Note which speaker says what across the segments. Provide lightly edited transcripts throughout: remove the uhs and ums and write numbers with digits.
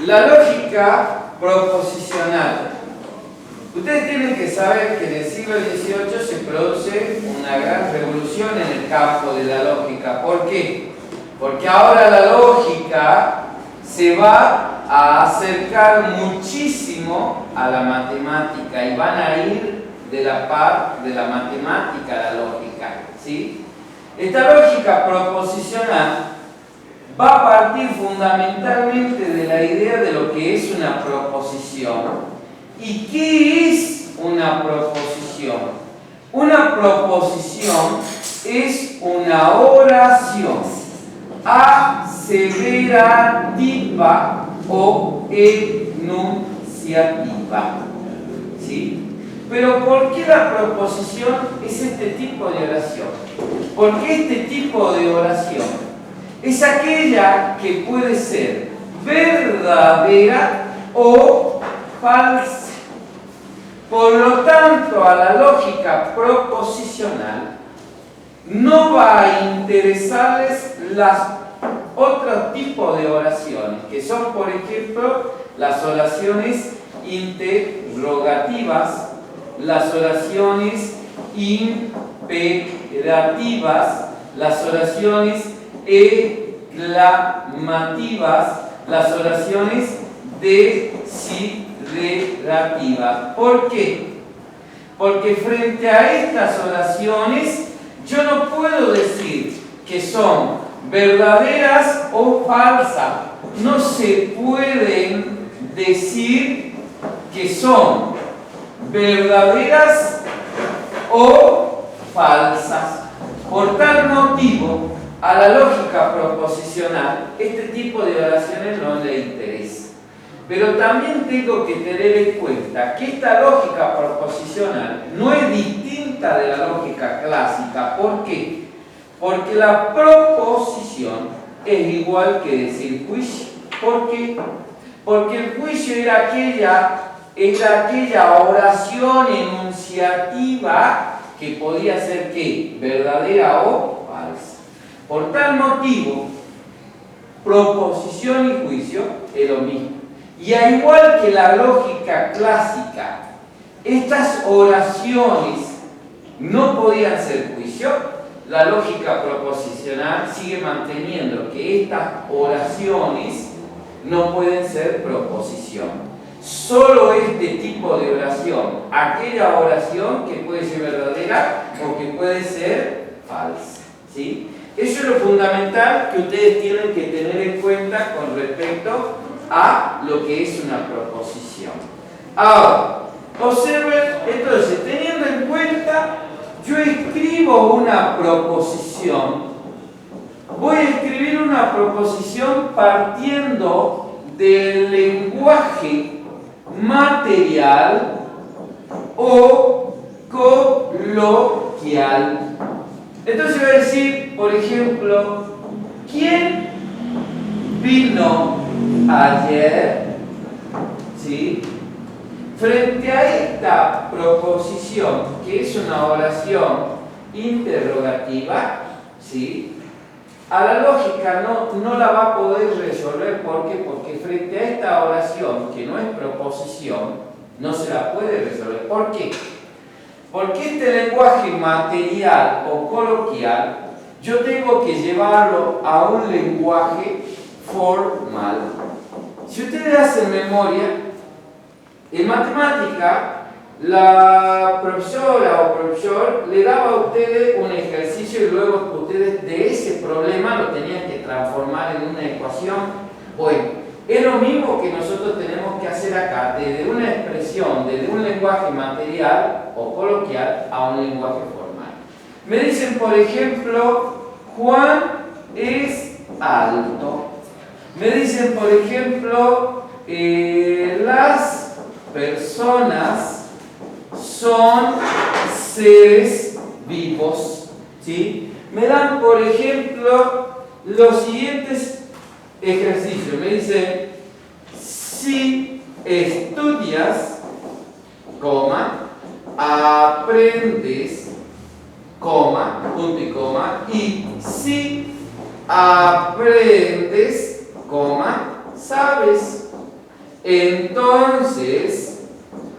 Speaker 1: La lógica proposicional. Ustedes tienen que saber que en el siglo XVIII se produce una gran revolución en el campo de la lógica. ¿Por qué? Porque ahora la lógica se va a acercar muchísimo a la matemática y van a ir de la par de la matemática a la lógica, ¿sí? Esta lógica proposicional va a partir fundamentalmente de la idea de lo que es una proposición. ¿Y qué es una proposición? Una proposición es una oración aseverativa o enunciativa, ¿sí? Pero ¿por qué la proposición es este tipo de oración? Porque este tipo de oración es aquella que puede ser verdadera o falsa. Por lo tanto, a la lógica proposicional no va a interesarles las otros tipos de oraciones, que son, por ejemplo, las oraciones interrogativas, las oraciones imperativas, las oraciones exclamativas, las oraciones desiderativas. ¿Por qué? Porque frente a estas oraciones yo no puedo decir que son verdaderas o falsas. No se pueden decir que son verdaderas o falsas. Por tal motivo, a la lógica proposicional, este tipo de oraciones no le interesa. Pero también tengo que tener en cuenta que esta lógica proposicional no es distinta de la lógica clásica. ¿Por qué? Porque la proposición es igual que decir juicio. ¿Por qué? Porque el juicio era aquella oración enunciativa que podía ser ¿qué? Verdadera o falsa. Por tal motivo, proposición y juicio es lo mismo. Y al igual que la lógica clásica, estas oraciones no podían ser juicio, la lógica proposicional sigue manteniendo que estas oraciones no pueden ser proposición. Solo este tipo de oración, aquella oración que puede ser verdadera o que puede ser falsa, ¿sí? Eso es lo fundamental que ustedes tienen que tener en cuenta con respecto a lo que es una proposición. Ahora, observen, entonces, teniendo en cuenta, yo escribo una proposición. Voy a escribir una proposición partiendo del lenguaje material o coloquial. Entonces voy a decir, por ejemplo, ¿quién vino ayer? ¿Sí? Frente a esta proposición, que es una oración interrogativa, ¿sí? A la lógica no la va a poder resolver. ¿Por qué? Porque frente a esta oración, que no es proposición, no se la puede resolver. ¿Por qué? Porque este lenguaje material o coloquial, yo tengo que llevarlo a un lenguaje formal. Si ustedes hacen memoria, en matemática, la profesora o profesor le daba a ustedes un ejercicio y luego ustedes de ese problema lo tenían que transformar en una ecuación. Bueno, es lo mismo que nosotros tenemos que hacer acá, desde una expresión, desde un lenguaje material o coloquial a un lenguaje formal. Me dicen, por ejemplo, Juan es alto. Me dicen, por ejemplo, las personas son seres vivos, ¿sí? Me dan, por ejemplo, los siguientes ejercicios. Me dicen, si estudias, coma, aprendes, coma, punto y coma, y si aprendes, coma, sabes. entonces,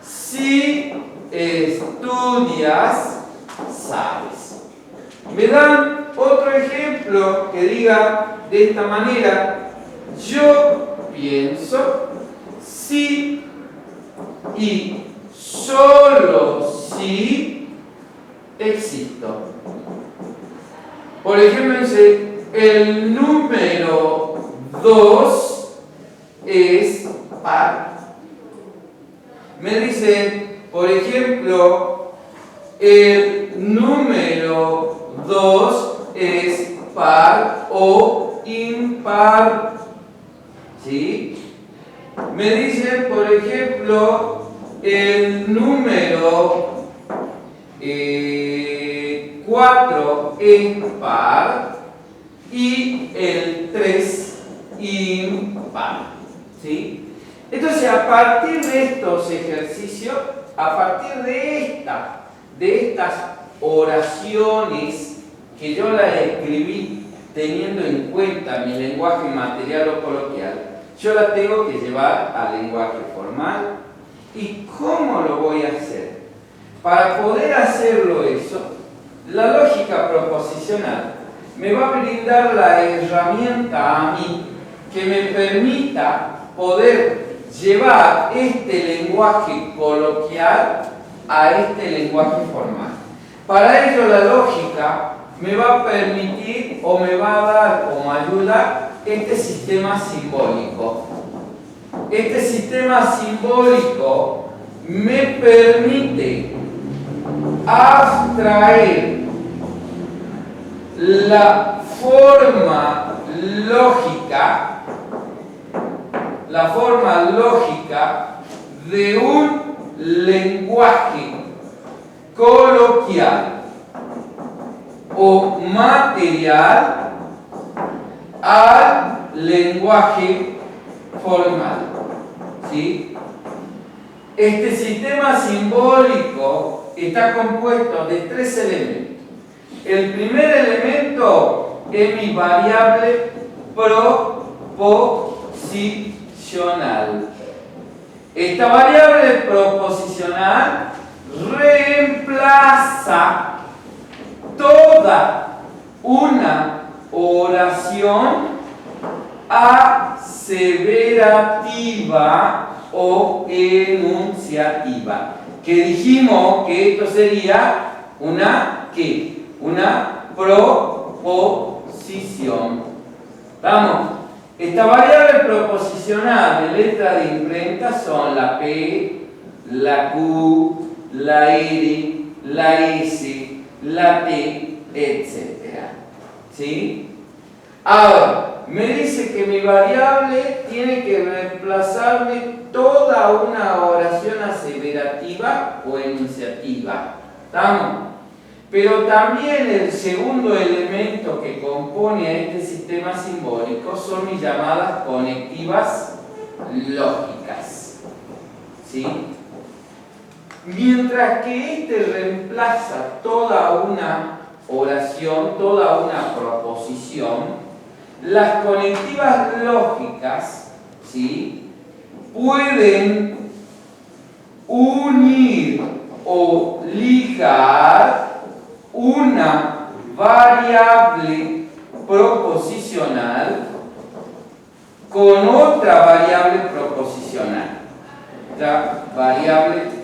Speaker 1: si estudias, sabes. Me dan otro ejemplo que diga de esta manera: yo pienso si y solo si existo. Por ejemplo, dice, el número 2 es par. Me dicen, por ejemplo, el número 2 es par o impar. ¿Sí? Me dicen, por ejemplo, el número 4 es par y el 3 impar. ¿Sí? Entonces, a partir de estos ejercicios, a partir de estas oraciones que yo las escribí teniendo en cuenta mi lenguaje material o coloquial, yo las tengo que llevar al lenguaje formal. ¿Y cómo lo voy a hacer? Para poder hacerlo eso, la lógica proposicional me va a brindar la herramienta a mí que me permita poder llevar este lenguaje coloquial a este lenguaje formal. Para ello, la lógica me va a permitir o me va a dar como ayuda este sistema simbólico. Este sistema simbólico me permite abstraer la forma lógica de un lenguaje coloquial o material al lenguaje formal. ¿Sí? Este sistema simbólico está compuesto de 3 elementos. El primer elemento es mi variable proposicional. Esta variable proposicional reemplaza toda una oración aseverativa o enunciativa, que dijimos que esto sería una proposición. ¿Estamos? Esta variable proposicional de letra de imprenta son la P, la Q, la R, la S, la T, etc. ¿Sí? Ahora, me dice que mi variable tiene que reemplazarme toda una oración aseverativa o enunciativa. ¿Estamos? Pero también el segundo elemento que compone a este sistema simbólico son mis llamadas conectivas lógicas. ¿Sí? Mientras que este reemplaza toda una oración, toda una proposición, las conectivas lógicas, ¿sí?, pueden unir o ligar una variable proposicional con otra variable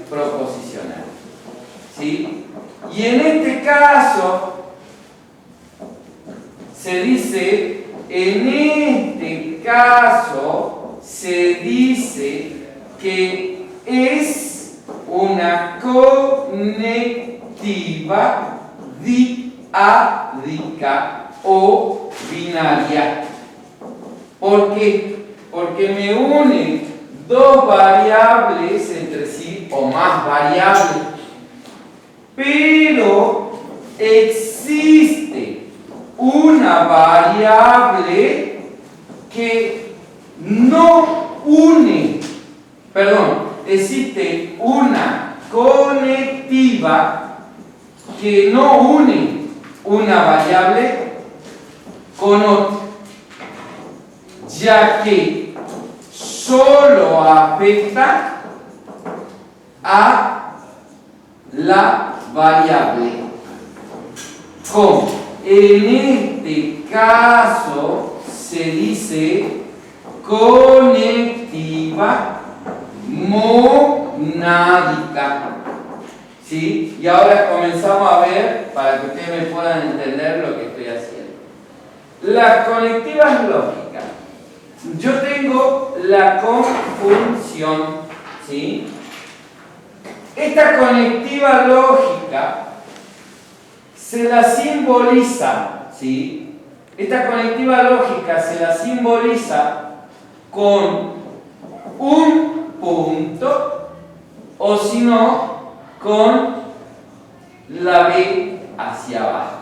Speaker 1: proposicional. ¿Sí? Y en este caso se dice que es una conectiva diádica o binaria. ¿Por qué? Porque me une dos variables entre sí o más variables, pero existe una variable que no une, existe una conectiva que no une una variable con otra, ya que solo afecta a la variable. Como en este caso se dice conectiva monádica. ¿Sí? Y ahora comenzamos a ver, para que ustedes me puedan entender lo que estoy haciendo. Las conectivas lógicas. Yo tengo la conjunción, ¿sí? Esta conectiva lógica se la simboliza, ¿sí? Esta conectiva lógica se la simboliza con un punto, o si no, con la B hacia abajo.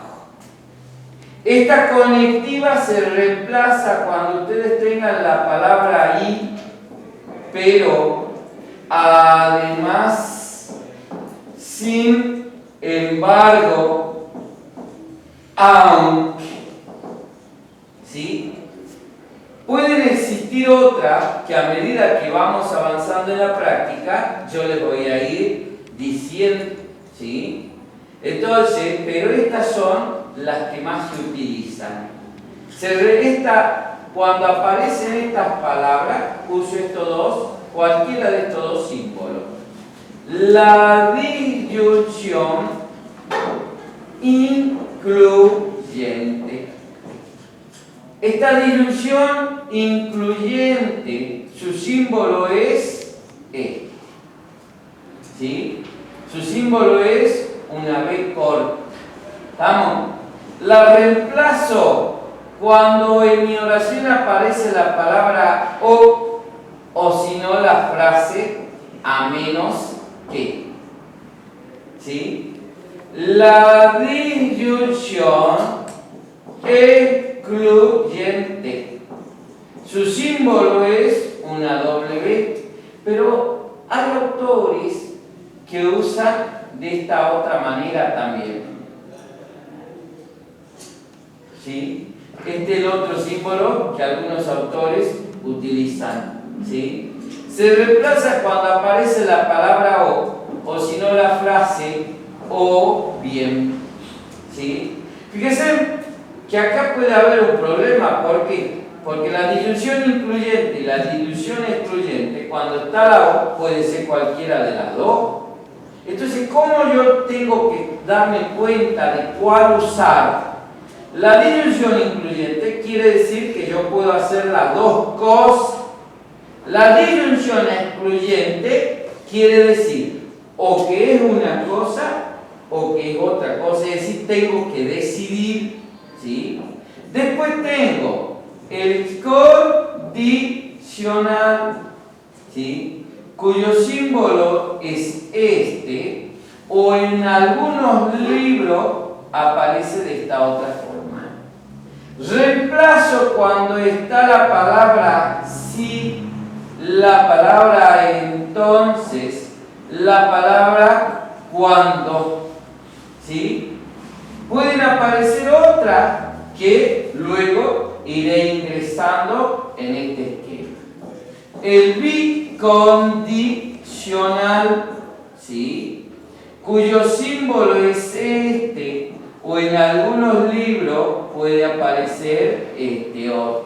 Speaker 1: Esta conectiva se reemplaza cuando ustedes tengan la palabra y, pero además, sin embargo, aunque. ¿Sí? Pueden existir otras que a medida que vamos avanzando en la práctica, yo les voy a ir diciendo, ¿sí? Entonces, pero estas son las que más se utilizan. Cuando aparecen estas palabras, uso estos dos, cualquiera de estos dos símbolos. La disyunción incluyente. Esta disyunción incluyente, su símbolo es E. ¿Sí? Su símbolo es una B corta. ¿Estamos? La reemplazo cuando en mi oración aparece la palabra o si no la frase a menos que. ¿Sí? La disyunción excluyente. Su símbolo es una W, pero hay autores que usan de esta otra manera también. ¿Sí? Este es el otro símbolo que algunos autores utilizan. ¿Sí? Se reemplaza cuando aparece la palabra o si no la frase o bien. ¿Sí? Fíjense que acá puede haber un problema. ¿Por qué? Porque la disyunción incluyente y la disyunción excluyente, cuando está la O, puede ser cualquiera de las dos. Entonces, ¿cómo yo tengo que darme cuenta de cuál usar? La disyunción incluyente quiere decir que yo puedo hacer las dos cosas. La disyunción excluyente quiere decir o que es una cosa o que es otra cosa, es decir, tengo que decidir. ¿Sí? Después tengo el condicional, ¿sí? Cuyo símbolo es este, o en algunos libros aparece de esta otra forma. Reemplazo cuando está la palabra si, la palabra entonces, la palabra cuando. ¿Sí? Pueden aparecer otras que luego iré ingresando en este esquema. El bicondicional, ¿sí? Cuyo símbolo es este, o en algunos libros puede aparecer este otro.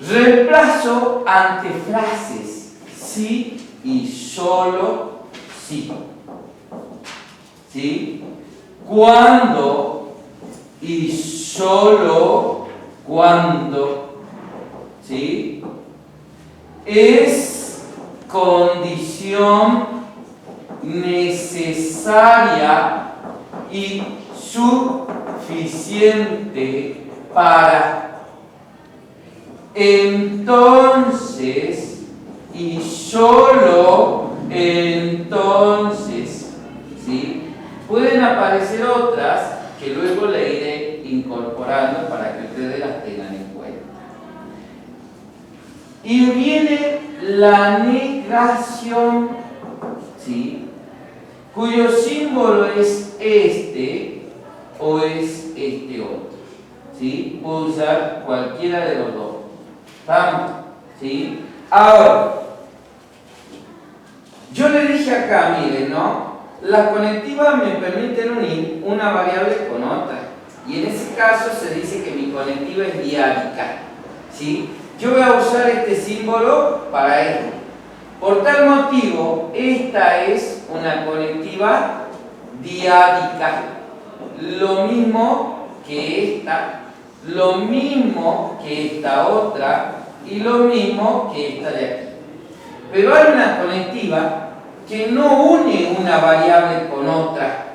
Speaker 1: Reemplazo ante frases sí y solo sí. ¿Sí? Cuando y solo cuando. ¿Sí? Es condición necesaria y suficiente para. Entonces y solo entonces. ¿Sí? Pueden aparecer otras que luego le iré incorporando para que ustedes las tengan en cuenta. Y viene la negación, ¿sí? Cuyo símbolo es este o es este otro. ¿Sí? Puedo usar cualquiera de los dos. ¿Estamos? ¿sí? Ahora, yo le dije acá, miren, ¿no? Las conectivas me permiten unir una variable con otra. Y en ese caso se dice que mi conectiva es diádica, ¿sí? Yo voy a usar este símbolo para esto. Por tal motivo, esta es una conectiva diádica. Lo mismo que esta, lo mismo que esta otra y lo mismo que esta de aquí. Pero hay una conectiva que no une una variable con otra.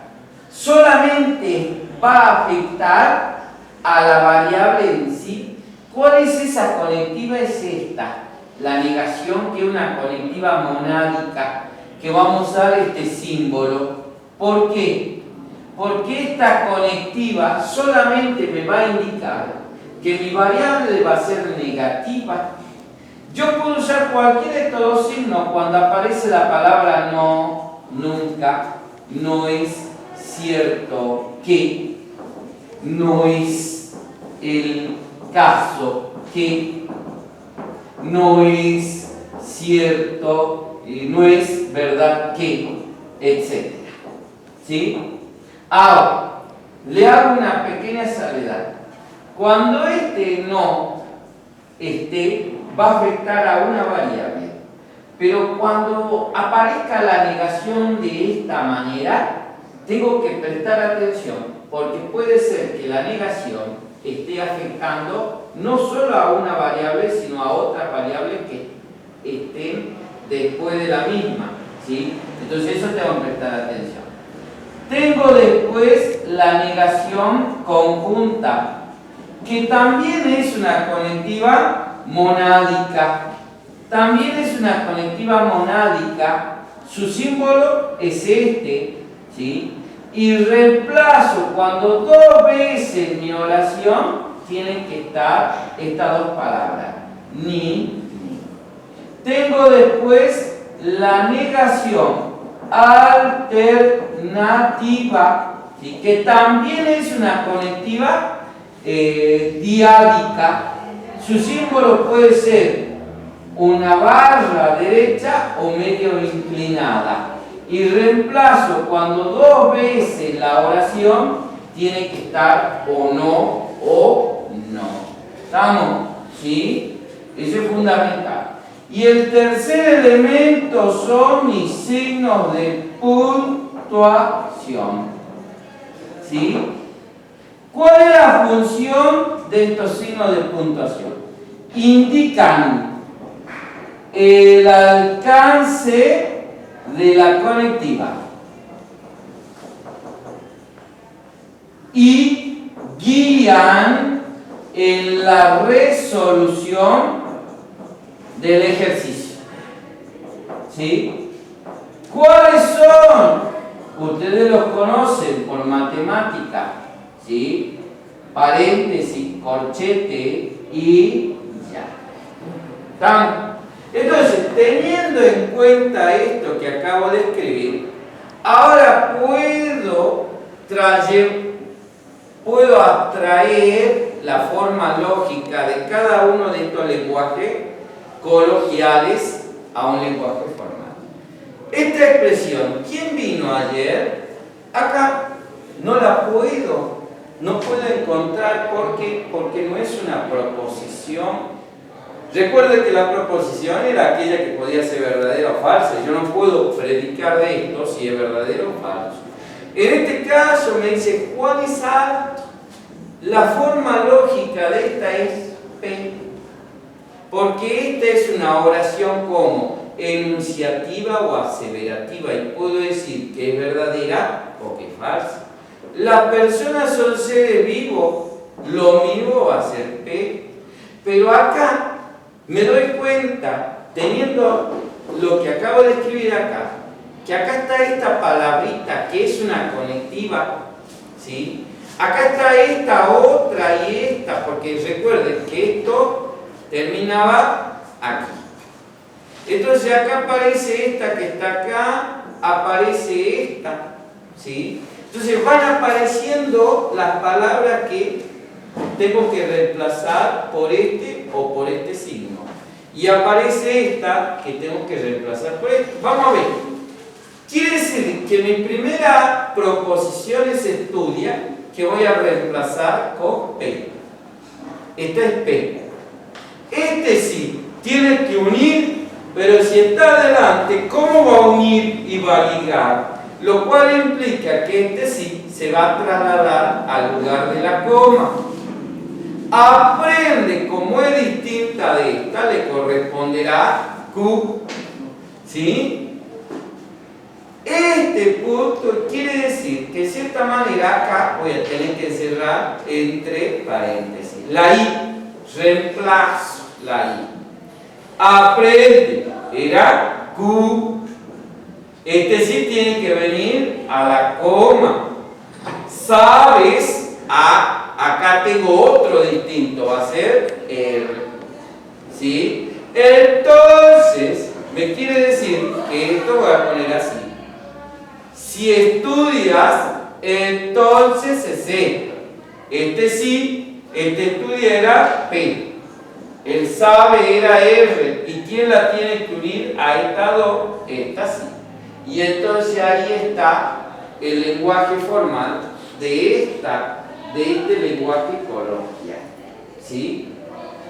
Speaker 1: Solamente va a afectar a la variable en sí. ¿Cuál es esa conectiva? Es esta, la negación, que es una conectiva monádica, que vamos a usar este símbolo. ¿Por qué? Porque esta conectiva solamente me va a indicar que mi variable va a ser negativa. Yo puedo usar cualquiera de estos dos signos cuando aparece la palabra no, nunca, no es cierto que, no es el caso que, no es cierto, no es verdad que, etc. ¿Sí? Ahora, le hago una pequeña salvedad. Cuando este no va a afectar a una variable, pero cuando aparezca la negación de esta manera, tengo que prestar atención, porque puede ser que la negación esté afectando no solo a una variable, sino a otras variables que estén después de la misma, ¿sí? Entonces eso tengo que prestar atención. Tengo después la negación conjunta, que también es una conectiva monádica. También es una conectiva monádica. Su símbolo es este, ¿sí? Y reemplazo cuando dos veces mi oración tienen que estar estas dos palabras, ni. Tengo después la negación alternativa, ¿sí? Que también es una conectiva diádica. Su símbolo puede ser una barra derecha o medio inclinada. Y reemplazo cuando dos veces la oración tiene que estar o no o no. ¿Estamos? ¿Sí? Eso es fundamental. Y el tercer elemento son mis signos de puntuación. ¿Sí? ¿Cuál es la función de estos signos de puntuación? Indican el alcance de la conectiva y guían en la resolución del ejercicio. ¿Sí? ¿Cuáles son? Ustedes los conocen por matemática, ¿sí? Paréntesis, corchete y ya. ¿Están? Entonces, teniendo en cuenta esto que acabo de escribir, ahora puedo abstraer la forma lógica de cada uno de estos lenguajes coloquiales a un lenguaje formal. Esta expresión, ¿quién vino ayer? Acá no la puedo encontrar porque no es una proposición. Recuerde que la proposición era aquella que podía ser verdadera o falsa. Yo no puedo predicar de esto si es verdadero o falso. En este caso me dice, ¿cuál es alto? La forma lógica de esta es P. Porque esta es una oración como enunciativa o aseverativa y puedo decir que es verdadera o que es falsa. Las personas son seres vivos, lo mismo va a ser P. Pero acá me doy cuenta, teniendo lo que acabo de escribir acá, que acá está esta palabrita que es una conectiva, ¿sí? Acá está esta otra y esta, porque recuerden que esto terminaba aquí. Entonces acá aparece esta que está acá, aparece esta, ¿sí? Entonces van apareciendo las palabras que tengo que reemplazar por este o por este signo. Y aparece esta que tengo que reemplazar por esta. Vamos a ver. Quiere decir que mi primera proposición es estudia, que voy a reemplazar con P. Esta es P. Este sí, tiene que unir, pero si está adelante, ¿cómo va a unir y va a ligar? Lo cual implica que este sí se va a trasladar al lugar de la coma. Aprende, como es distinta de esta, le corresponderá Q. ¿Sí? Este punto quiere decir que de cierta manera acá voy a tener que encerrar entre paréntesis. La I, reemplazo la I. Aprende, era Q. Este sí tiene que venir a la coma. Sabes, acá tengo otro distinto, va a ser R. ¿Sí? Entonces, me quiere decir que esto voy a poner así. Si estudias, entonces es esto. Este sí, este estudia era P. El sabe era R. ¿Y quién la tiene que unir a esta dos? Esta sí. Y entonces ahí está el lenguaje formal de este lenguaje coloquial. ¿Sí?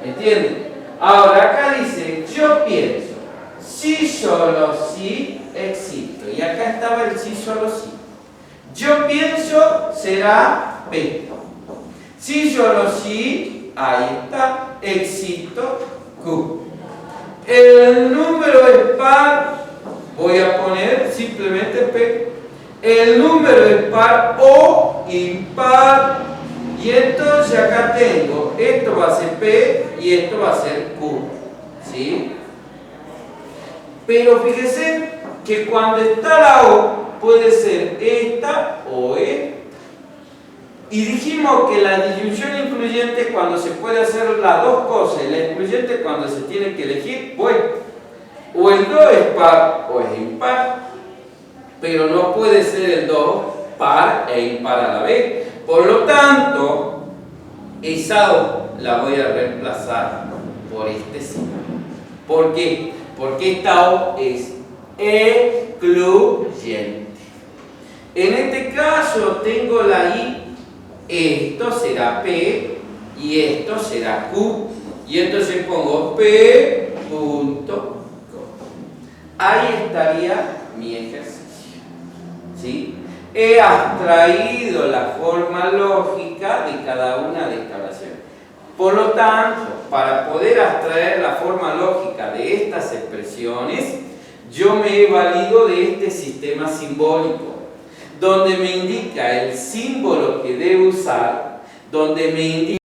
Speaker 1: ¿Entienden? Ahora acá dice, yo pienso, si solo si existo. Y acá estaba el si solo si. Yo pienso será P. Si solo si, ahí está, existo Q. El número es par, voy a poner simplemente P. El número es par o impar. Y entonces acá tengo, esto va a ser P y esto va a ser Q. ¿Sí? Pero fíjense que cuando está la O, puede ser esta o esta. Y dijimos que la disyunción incluyente es cuando se puede hacer las dos cosas, y la excluyente es cuando se tiene que elegir, bueno, o el 2 es par o es impar, pero no puede ser el 2 par e impar a la vez. Por lo tanto, esa O la voy a reemplazar por este signo. ¿Por qué? Porque esta O es excluyente. En este caso tengo la I. Esto será P y esto será Q. Y entonces pongo P punto. Ahí estaría mi ejercicio. ¿Sí? He abstraído la forma lógica de cada una de estas oraciones. Por lo tanto, para poder abstraer la forma lógica de estas expresiones, yo me he valido de este sistema simbólico, donde me indica el símbolo que debo usar, donde me indica